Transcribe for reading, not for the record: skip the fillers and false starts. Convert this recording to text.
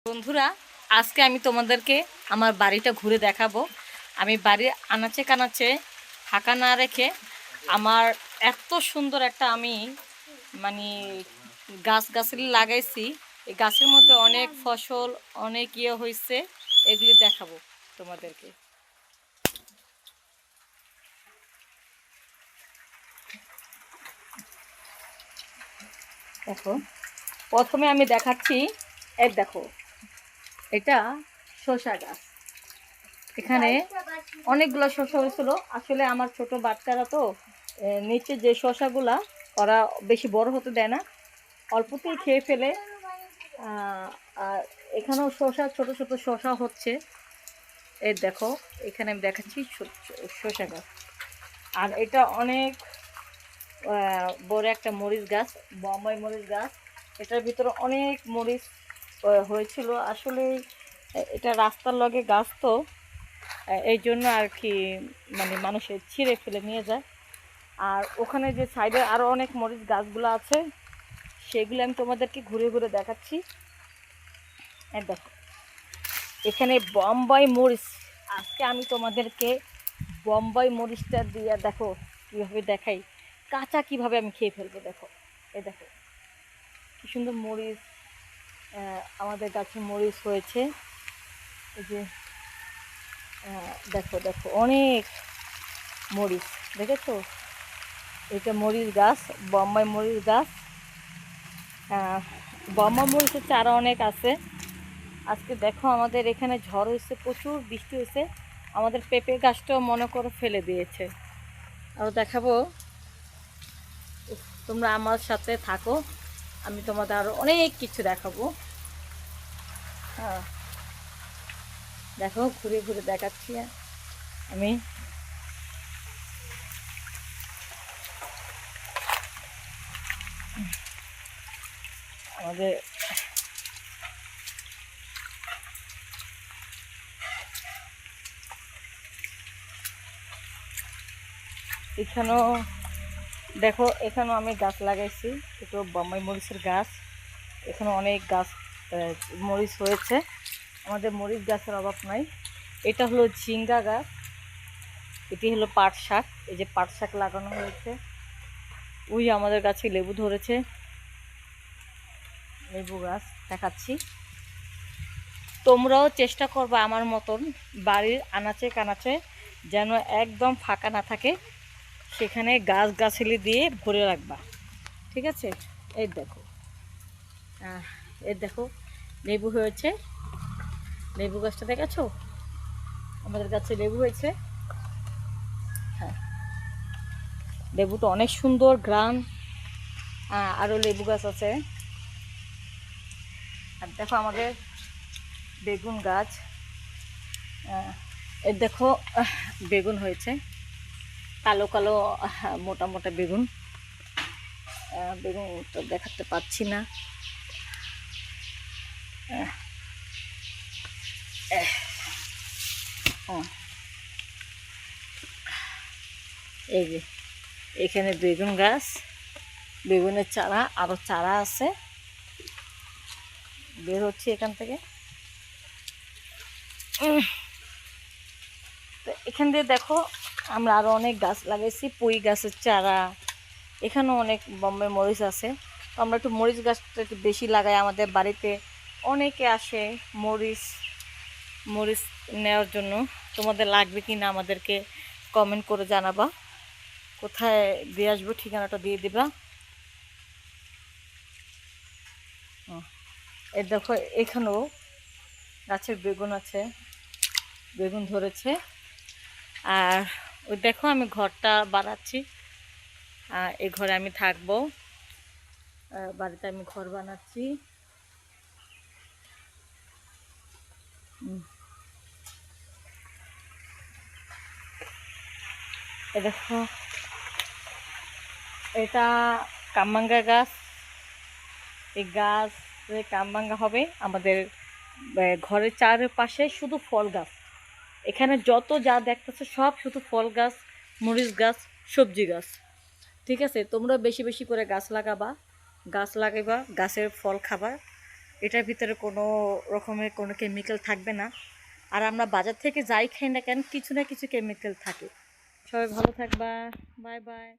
বন্ধুরা, আজকে আমি তোমাদেরকে আমার বাড়িটা ঘুরে দেখাবো। আমি বাড়ির আনাচে কানাচে ফাঁকা না রেখে আমার এত সুন্দর একটা আমি মানে গাছগাছালি লাগাইছি। এই গাছের মধ্যে অনেক ফসল, অনেক হয়েছে, এগুলি দেখাবো তোমাদেরকে। দেখো, প্রথমে আমি দেখাচ্ছি, দেখো এটা শসা গাছ। এখানে অনেকগুলো শসা হয়েছিল। আসলে আমার ছোট বাচ্চারা তো নিচে যে শসাগুলা ওরা বেশি বড় হতে দেয় না, অল্পতেই খেয়ে ফেলে। আর এখানেও শসা, ছোট ছোট শসা হচ্ছে। এই দেখো, এখানে আমি দেখাচ্ছি শসা গাছ। আর এটা অনেক বড় একটা মরিচ গাছ, বোম্বাই মরিচ গাছ। এটার ভিতরে অনেক মরিচ হয়েছিল। আসলে এটা রাস্তার লগে গাছ তো, এই জন্য আর কি মানুষের ছিঁড়ে ফেলে নিয়ে যায়। আর ওখানে যে সাইডে আরও অনেক মরিচ গাছগুলো আছে, সেগুলো আমি তোমাদেরকে ঘুরে ঘুরে দেখাচ্ছি। দেখো, এখানে বোম্বাই মরিচ। আজকে আমি তোমাদেরকে বোম্বাই মরিচটা দিয়ে দেখো কীভাবে দেখাই, কাঁচা কিভাবে আমি খেয়ে ফেলবো। দেখো, দেখো কি সুন্দর মরিচ, আমাদের গাছে মরিচ হয়েছে। এই যে দেখো দেখো অনেক মরিচ, দেখেছো? এটা মরিচ গাছ, বোম্বাই মরিচ গাছ। বোম্বাই মরিচের চারা অনেক আছে। আজকে দেখো আমাদের এখানে ঝড় হয়েছে, প্রচুর বৃষ্টি হয়েছে। আমাদের পেঁপে গাছটাও মনে করে ফেলে দিয়েছে। আরও দেখাবো, তোমরা আমার সাথে থাকো, আমি তোমাদের আরও অনেক কিছু দেখাবো। হ্যাঁ, দেখো ঘুরে ঘুরে দেখাচ্ছি আমি। আমাদের এখানেও দেখো, এখানেও আমি গাছ লাগাইছি, একটু বোম্বাই মরিচের গাছ। এখানে অনেক গাছ মরিচ হয়েছে। আমাদের মরিচ গাছের অভাব নাই। এটা হলো ঝিঙ্গা গাছ, এটি হলো পাট শাক। এই যে পাট শাক লাগানো হয়েছে। ওই আমাদের গাছে লেবু ধরেছে, লেবু গাছ দেখাচ্ছি। তোমরাও চেষ্টা করবা আমার মতন বাড়ির আনাচে কানাচে যেন একদম ফাঁকা না থাকে, সেখানে গাছগাছালি দিয়ে ভরে রাখবা, ঠিক আছে? এই দেখো, দেখো লেবু হয়েছে। লেবু গাছটা দেখেছো? আমাদের গাছে লেবু হয়েছে। হ্যাঁ, লেবু তো অনেক সুন্দর ঘ্রাণ। আরও লেবু গাছ আছে। আর দেখো আমাদের বেগুন গাছ, দেখো বেগুন হয়েছে, কালো কালো মোটা মোটা বেগুন। বেগুন তো দেখাতে পাচ্ছি না। এই যে এখানে বেগুন গাছ, বেগুনের চারা, আরও চারা আছে, বের হচ্ছে এখান থেকে। তো এখান দিয়ে দেখো আমরা আরও অনেক গাছ লাগাইছি, পুঁই গাছের চারা। এখানেও অনেক বোম্বাই মরিচ আছে। তো আমরা একটু মরিচ গাছটা একটু বেশি লাগাই আমাদের বাড়িতে। অনেকে আসে মরিচ মরিচ নেওয়ার জন্য। তোমাদের লাগবে কি না আমাদেরকে কমেন্ট করে জানাবা। কোথায় দিয়ে আসবো ঠিকানাটা দিয়ে দিবা। এই দেখো এখানেও গাছের বেগুন আছে, বেগুন ধরেছে। আর ওই দেখো আমি ঘরটা বানাচ্ছি, এই ঘরে আমি থাকবো। বাড়িতে আমি ঘর বানাচ্ছি। এ দেখো, এটা কামরাঙ্গা গাছ। এই গাছ কামরাঙ্গা হবে আমাদের ঘরের চারপাশে, শুধু ফল গাছ। এখানে যত যা দেখতেছে সব শুধু ফল গাছ, মরিচ গাছ, সবজি গাছ, ঠিক আছে? তোমরা বেশি বেশি করে গাছ লাগাবা, গাছ লাগাইবা, গাছের ফল খাবা। এটার ভিতরে কোনো রকমের কোনো কেমিক্যাল থাকবে না। আর আমরা বাজার থেকে যাই খাই না কেন কিছু না কিছু কেমিক্যাল থাকে। সবাই ভালো থাকবা। Bye bye.